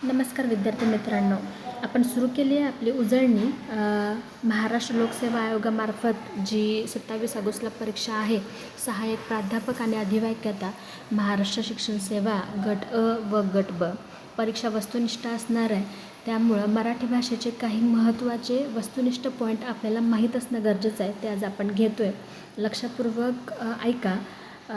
नमस्कार विद्यार्थी मित्रांनो, आपण सुरू केली आहे आपली उजळणी महाराष्ट्र लोकसेवा आयोगामार्फत जी 27 ऑगस्टला परीक्षा आहे. सहाय्यक प्राध्यापक आणि अधिव्याख्याता महाराष्ट्र शिक्षण सेवा गट अ व गट ब परीक्षा वस्तुनिष्ठ असणार आहे. त्यामुळं मराठी भाषेचे काही महत्त्वाचे वस्तुनिष्ठ पॉईंट आपल्याला माहीत असणं गरजेचं आहे. ते आज आपण घेतो आहे. लक्षपूर्वक ऐका.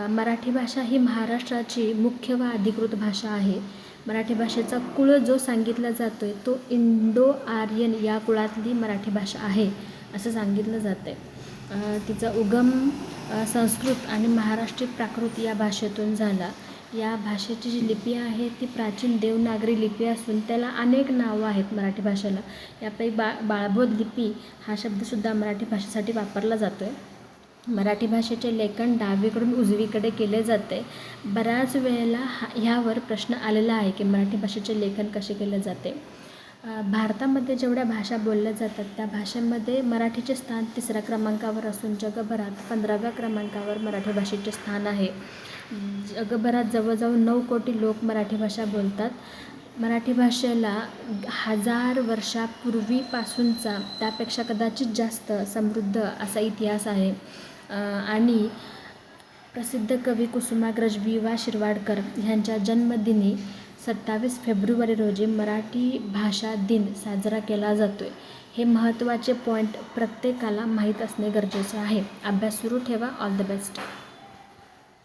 मराठी भाषा ही महाराष्ट्राची मुख्य व अधिकृत भाषा आहे. मराठी भाषेचा कुळ जो सांगितला जातो आहे तो इंडो आर्यन या कुळातली मराठी भाषा आहे असं सांगितलं जातं आहे. तिचा उगम संस्कृत आणि महाराष्ट्री प्राकृत या भाषेतून झाला. या भाषेची जी लिपी आहे ती प्राचीन देवनागरी लिपी असून त्याला अनेक नावं आहेत मराठी भाषेला. यापैकी बाळबोध लिपी हा शब्दसुद्धा मराठी भाषेसाठी वापरला जातो आहे. मराठी भाषेचे लेखन डावीकडून उजवीकडे केले जाते. बऱ्याच वेळेला ह्यावर प्रश्न आलेला आहे की मराठी भाषेचे लेखन कसे केले जाते. भारतामध्ये जेवढ्या भाषा बोलल्या जातात त्या भाषेमध्ये मराठीचे स्थान 3ऱ्या क्रमांकावर असून जगभरात 15व्या क्रमांकावर मराठी भाषेचे स्थान आहे. जगभरात जवळजवळ 9 कोटी लोक मराठी भाषा बोलतात. मराठी भाषेला 1000 वर्षापूर्वीपासूनचा त्यापेक्षा कदाचित जास्त समृद्ध असा इतिहास आहे. आणि प्रसिद्ध कवी कुसुमाग्रज वि. शिरवाडकर ह्यांच्या जन्मदिनी 27 फेब्रुवारी रोजी मराठी भाषा दिन साजरा केला जातो आहे. हे महत्त्वाचे पॉईंट प्रत्येकाला माहीत असणे गरजेचे आहे. अभ्यास सुरू ठेवा. All the best.